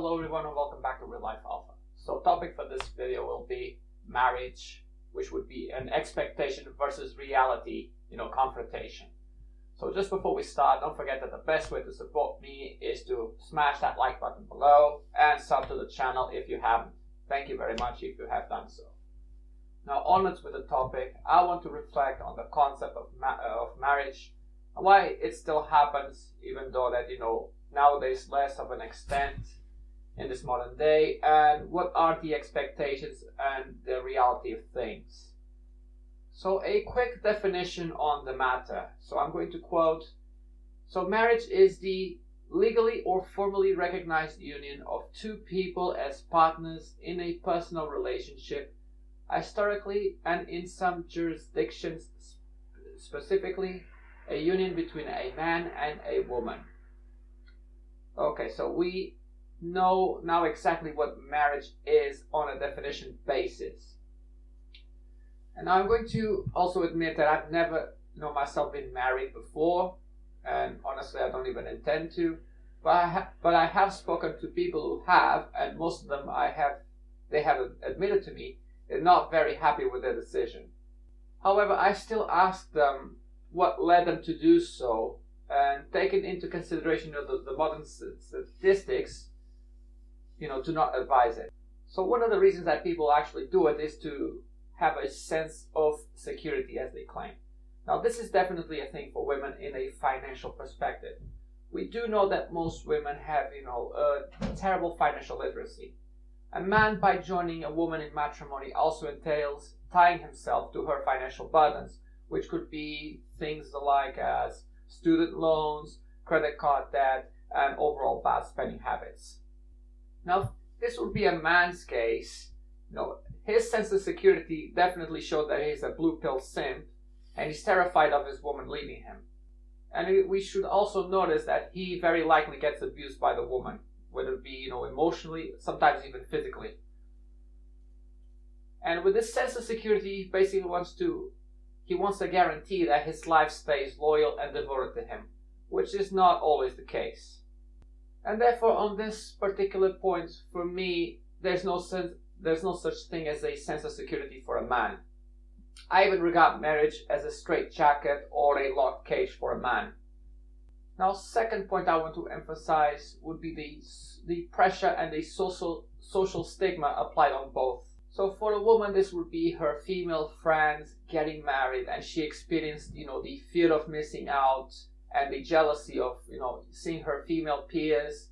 hello everyone and welcome back to Real Life Alpha. So topic for this video will be marriage, which would be an expectation versus reality, confrontation. So just before we start, don't forget that the best way to support me is to smash that like button below and sub to the channel if you haven't. Thank you very much if you have done so. Now onwards with the topic, I want to reflect on the concept of marriage and why it still happens, even though that, nowadays less of an extent in this modern day, and what are the expectations and the reality of things. So a quick definition on the matter. So I'm going to quote, so marriage is the legally or formally recognized union of two people as partners in a personal relationship, historically and in some jurisdictions specifically, a union between a man and a woman. Okay, so we know now exactly what marriage is on a definition basis. And I'm going to also admit that I've never, myself been married before, and honestly I don't even intend to. But I have spoken to people who have, and most of them they have admitted to me they're not very happy with their decision. However, I still ask them what led them to do so, and taking into consideration the modern statistics, do not advise it. So one of the reasons that people actually do it is to have a sense of security, as they claim. Now this is definitely a thing for women in a financial perspective. We do know that most women have, a terrible financial literacy. A man, by joining a woman in matrimony, also entails tying himself to her financial burdens, which could be things like as student loans, credit card debt, and overall bad spending habits. Now, this would be a man's case. His sense of security definitely shows that he's a blue pill simp, and he's terrified of his woman leaving him. And we should also notice that he very likely gets abused by the woman, whether it be, emotionally, sometimes even physically. And with this sense of security, he basically wants a guarantee that his life stays loyal and devoted to him, which is not always the case. And therefore, on this particular point, for me, there's no such thing as a sense of security for a man. I even regard marriage as a straitjacket or a locked cage for a man. Now, second point I want to emphasize would be the pressure and the social stigma applied on both. So for a woman, this would be her female friends getting married, and she experienced, the fear of missing out and the jealousy of, seeing her female peers,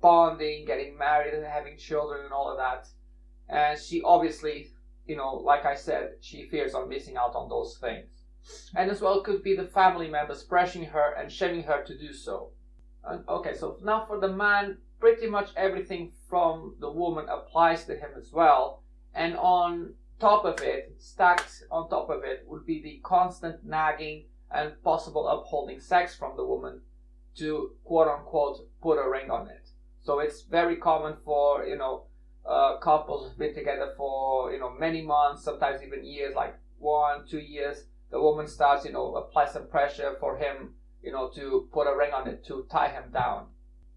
bonding, getting married and having children and all of that. And she obviously, like I said, she fears on missing out on those things. And as well could be the family members pressuring her and shaming her to do so. Okay, so now for the man, pretty much everything from the woman applies to him as well. And on top of it, stacked on top of it, would be the constant nagging and possible upholding sex from the woman to quote unquote put a ring on it. So it's very common for, couples who've been together for, many months, sometimes even years, like 1-2 years. The woman starts, apply some pressure for him, to put a ring on it, to tie him down.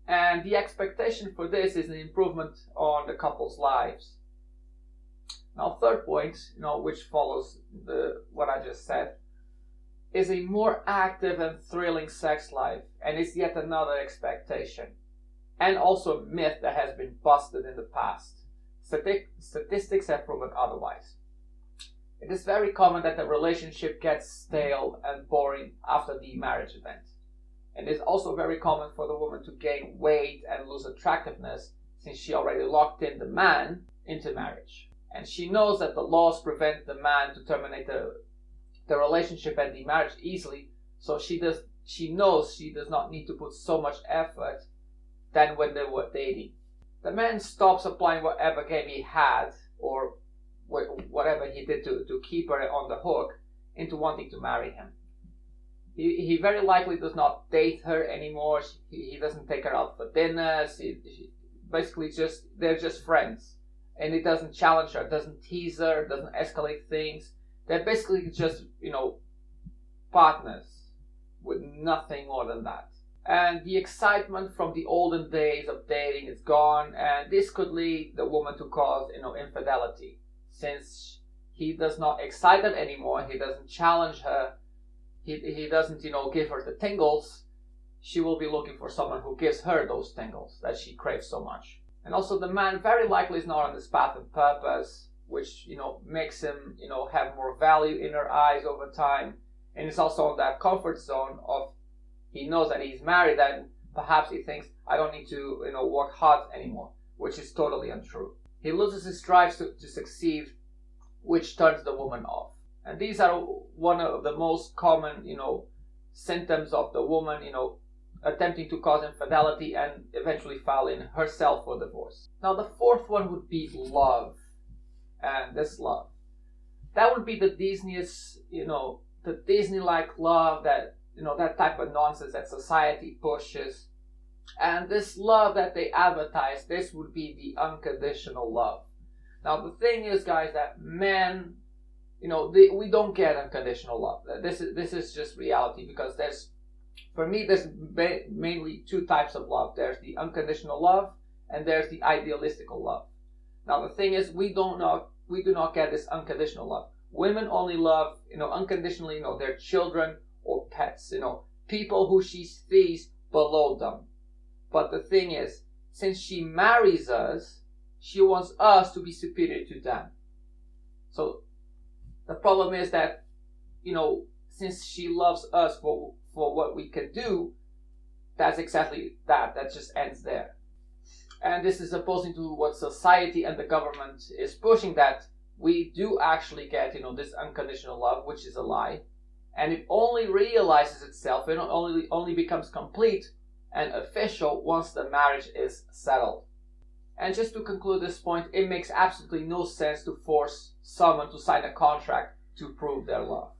And the expectation for this is an improvement on the couple's lives. Now, third point, which follows what I just said, is a more active and thrilling sex life, and is yet another expectation, and also a myth that has been busted in the past. Statistics have proven otherwise. It is very common that the relationship gets stale and boring after the marriage event. And it is also very common for the woman to gain weight and lose attractiveness, since she already locked in the man into marriage. And she knows that the laws prevent the man to terminate the relationship and the marriage easily, so she knows she does not need to put so much effort than when they were dating. The man stops applying whatever game he had, or whatever he did to keep her on the hook, into wanting to marry him. He very likely does not date her anymore. He doesn't take her out for dinners. Basically they're just friends. And he doesn't challenge her, doesn't tease her, doesn't escalate things. They're basically just, partners with nothing more than that. and the excitement from the olden days of dating is gone, and this could lead the woman to cause, infidelity, since he does not excite her anymore, he doesn't challenge her, he doesn't, give her the tingles. She will be looking for someone who gives her those tingles that she craves so much. And also the man very likely is not on this path of purpose, which, makes him, have more value in her eyes over time. And it's also in that comfort zone of, he knows that he's married, and perhaps he thinks, I don't need to, work hard anymore, which is totally untrue. He loses his drive to succeed, which turns the woman off. And these are one of the most common, symptoms of the woman, attempting to cause infidelity and eventually filing herself for divorce. Now the fourth one would be love. And this love, that would be the Disney's, the Disney-like love that, that type of nonsense that society pushes. And this love that they advertise, this would be the unconditional love. Now the thing is, guys, that men, we don't get unconditional love. This is just reality, because there's mainly two types of love. There's the unconditional love, and there's the idealistical love. Now the thing is, we do not get this unconditional love. Women only love, unconditionally, their children or pets, people who she sees below them. But the thing is, since she marries us, she wants us to be superior to them. So the problem is that, since she loves us for what we can do, that's exactly that. That just ends there. And this is opposing to what society and the government is pushing, that we do actually get, this unconditional love, which is a lie. And it only realizes itself, it only becomes complete and official once the marriage is settled. And just to conclude this point, it makes absolutely no sense to force someone to sign a contract to prove their love.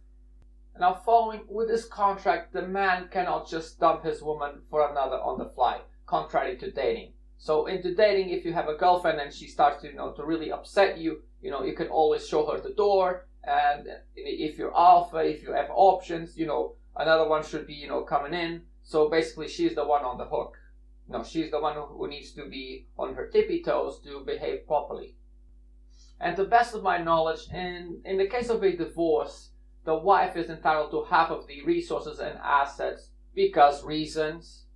Now, following with this contract, the man cannot just dump his woman for another on the fly, contrary to dating. So into dating, if you have a girlfriend and she starts to, to really upset you, you can always show her the door. And if you're alpha, if you have options, another one should be, coming in. So basically, she's the one on the hook. She's the one who needs to be on her tippy toes to behave properly. And to the best of my knowledge, in the case of a divorce, the wife is entitled to half of the resources and assets because reasons,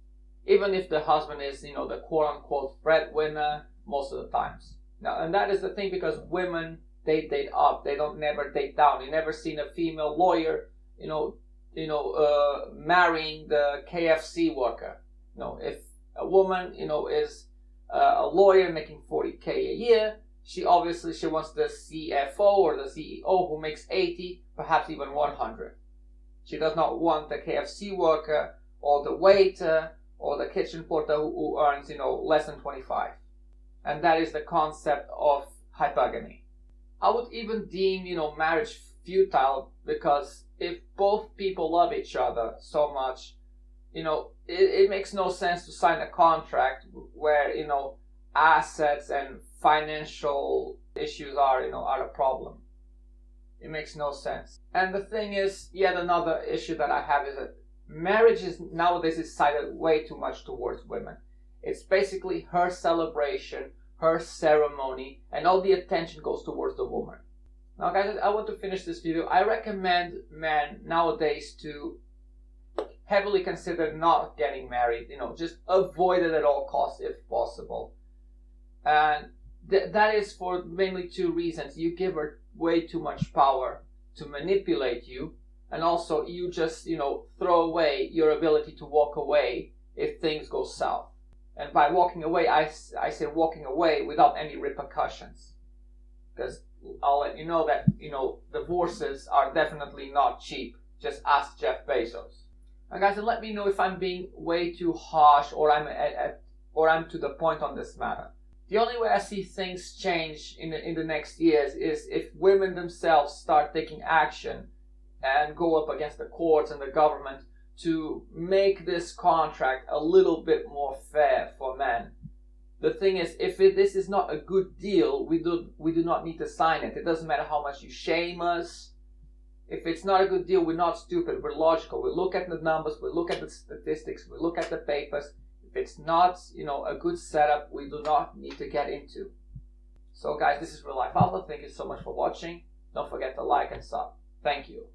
even if the husband is, the quote-unquote breadwinner most of the times. Now, and that is the thing, because women, they date up. They don't never date down. You never seen a female lawyer, marrying the KFC worker. If a woman, is a lawyer making $40K a year, she wants the CFO or the CEO who makes 80, perhaps even 100. She does not want the KFC worker or the waiter or the kitchen porter who earns, less than 25. And that is the concept of hypergamy. I would even deem, marriage futile, because if both people love each other so much, it makes no sense to sign a contract where, assets and financial issues are a problem. It makes no sense. And the thing is, yet another issue that I have is that marriage nowadays is cited way too much towards women. It's basically her celebration, her ceremony, and all the attention goes towards the woman. Now guys, I want to finish this video. I recommend men nowadays to heavily consider not getting married, just avoid it at all costs if possible. And that is for mainly two reasons. You give her way too much power to manipulate you, and also you just, throw away your ability to walk away if things go south. And by walking away, I say walking away without any repercussions. Because I'll let you know that, divorces are definitely not cheap. Just ask Jeff Bezos. And guys, let me know if I'm being way too harsh or I'm to the point on this matter. The only way I see things change in the next years is if women themselves start taking action and go up against the courts and the government to make this contract a little bit more fair for men. The thing is, if this is not a good deal, we do not need to sign it. It doesn't matter how much you shame us. If it's not a good deal, we're not stupid, we're logical. We look at the numbers, we look at the statistics, we look at the papers. If it's not, a good setup, we do not need to get into. So guys, this is Real Life Alpha. Thank you so much for watching. Don't forget to like and sub. Thank you.